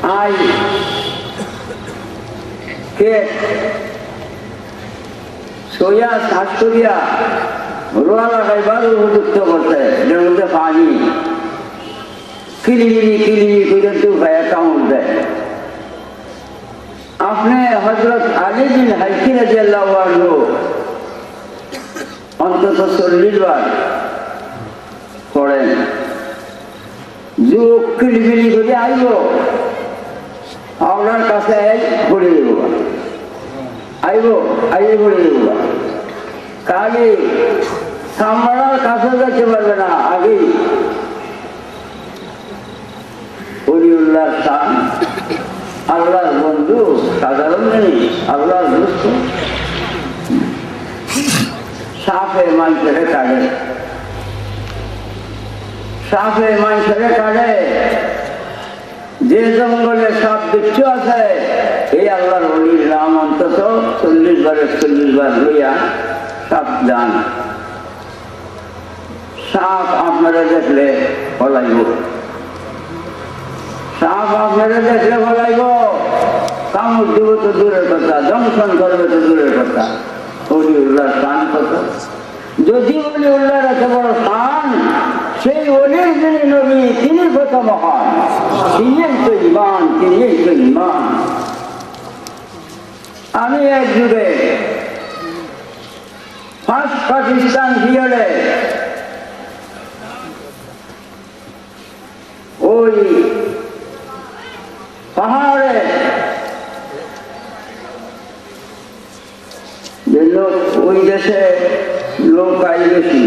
I cake সোয়া শ্বাস করিয়া রোয়া লাগাইবার উপযুক্ত করতে এটার মধ্যে পানি কিলিমিলি করে তো ভাইয়া কামড় দেয়। আপনি হযরত আলী বিন হাইকি রাদিয়াল্লাহু আনহু অন্তত 40 বার পড়েন। যুগ কিলিমিলি করে আইব আপনার কাছে পড়ে দেব, আইবে পড়ে দেব। কালি সামরার কাছে যেতে পারবে না, আগেই ওলিউল্লাহ শান, আল্লাহর বন্ধু, সাধারণ জিনিস, আল্লাহর দুস্থ। সাপে মানুষের কাটে, সাপে মানুষের কাটে। যে জঙ্গলে সাপ বিচ্ছু আছে, এই আল্লাহর ওলির নাম অন্তত 40 বার লইয়া সাপ যান। সাপ আপনারা দেখলে ফলাইব, সাপ আপনারা দেখলে ফলাইব। কামড় দিব তো দূরের কথা, দংশন করবে তো দূরের কথা। ওলিউল্লাহ শান কত! যদি ওলিউল্লাহর এত বড় শান, সেই ওলির যিনি নবী তিনি কত মহান, তিনিই তো ঈমান, তিনিই তো ঈমান। আমি এক যুগে ফার্স্ট পাকিস্তান পিরিয়ডে ওই পাহাড়ে যে লোক, ওই দেশে লোক আই বেশি,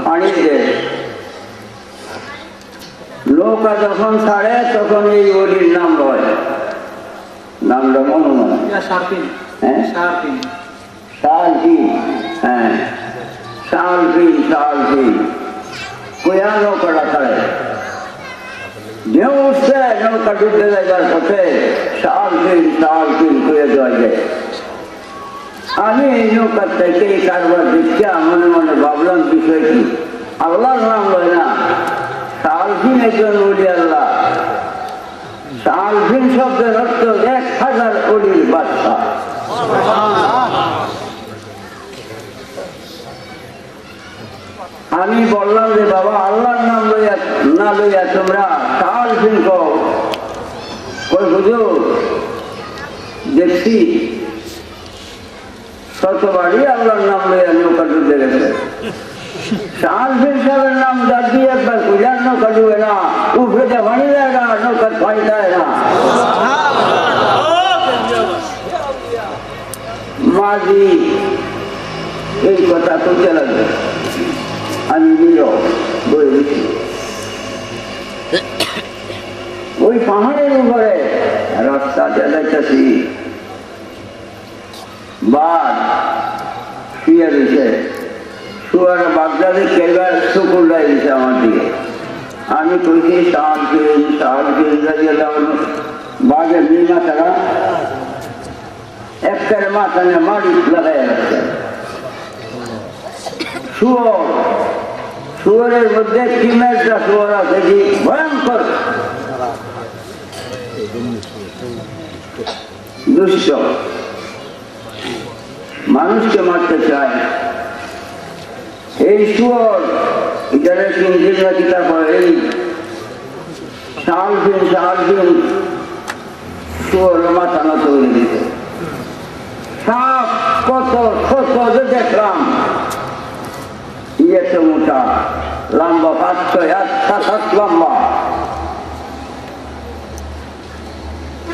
পানির দেশ, নৌকা যখন ছাড়ে তখন এই ওলির নাম লয়। নামটা মনে মনে শালফিন, হ্যাঁ শালফিন কোয়া নৌকাটা ছাড়ে, ঢেউ উঠছে, নৌকা ডুবতে যাইবার পথে শালফিন করে দেওয়া যায়। আমি এই নৌকার থেকে এই কারবার দেখিয়া মনে মনে ভাবলাম বিষয় কি, আল্লাহর নাম লয় না, শালফিন একজন ওলি আল্লাহ। শালফিন শব্দের অর্থ 1000 ওলির বাদশা। আমি বললাম যে বাবা, আল্লাহর নাম লইয়া না লইয়া তোমরা শালফিন কও। কই হুজুর, দেখছি শতবারই আল্লাহর নাম লইয়া নৌকা ডুবে গেছে। শালফিন সাহেবের নাম যা দিয়ে একবার কইলার নৌকা ডুবে না, উপরে পানি দেয় না, নৌকার পানি দেয় না। মাঝি এই কথা কইতে লাগবে, আমি বই দিচ্ছি। ওই পাহাড়ের উপরে রাস্তা যাইতেছি, বাঘ শুয়ে দিছে, শুয়ার বাগদাদে কেবার শুকুর দিছে আমার দিকে। আমি কইছি বাঘের নি মাথাটা একটা মাথা নিয়ে মাটি লাগাই রাখছে। শুয়ারের মধ্যে কিমেরটা শুয়ার আছে কি ভয়ঙ্কর দুষ্ট, মানুষকে মারতে চায়। এই শুয়ার এখানে ইঞ্জিনিয়ার কিতাব হয়, এই শালফিন শুয়ার মাথা নত করে দিতে। সাপ কত ছোট যে দেখলাম, ইয়েতে মোটা, লম্বা 5-6 হাত, 7 হাত লম্বা।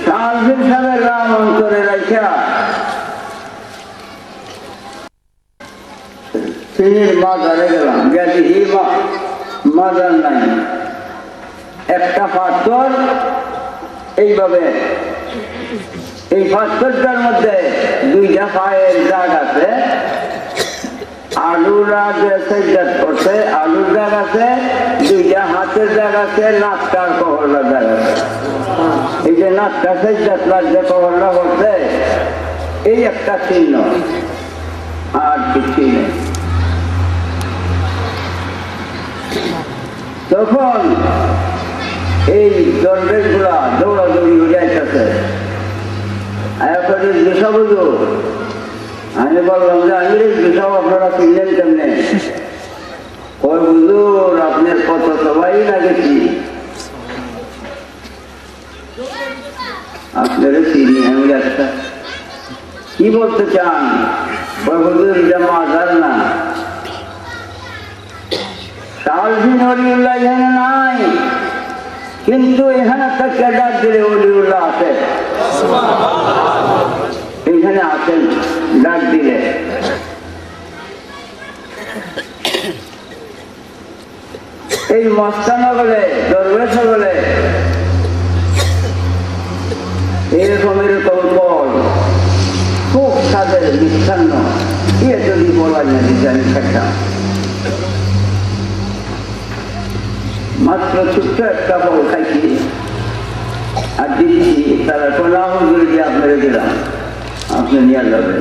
শালফিন সাহেবের রাম অন্তরে রাখা তিনির মাজারে গেলাম, গেছি মাজার নাই, একটা পাথর এইভাবে, এই পাথরটার মধ্যে 2টা পায়ের দাগ আছে, আলুরা যে সেজদাত করছে আলুর দাগ আছে, 2টা হাতের দাগ আছে, নাকটার কহরলার দাগ আছে। এই যে নাকটা সেজদাত লাগছে, কহরলা করছে, এই একটা চিহ্ন, আর কিছুই নেই। তখন এই দরবেশ গুলা দৌড়াদৌড়ি হয়ে যাইতেছে। যেসব আমি বললাম যে আমি যেসব আপনারা চিনলেন কেমনে? ওই হুজুর আপনার কত সবাই লাগেছি, আপনারা চিনি। আমি একটা কি বলতে চান? ওই হুজুর এটা মাজার না, সালদিন অলিউল্লাহ এখানে নাই, কিন্তু এখানে একটা ক্যাডার দিলে অলিউল্লাহ আছে, এখানে আছেন ডাক দিলে। এই মস্তানা বলে দরবেশ বলে এরকম এরকম ফল খুব তাদের মিষ্টান্ন ইয়ে যদি বলা না দিতে আমি খেতাম। মাত্র ছোট্ট একটা ফল খাইছি আর দিচ্ছি, তারা কোন হুজুর দিয়ে আপনারা দিলাম, আপনি নিয়ে যাবেন।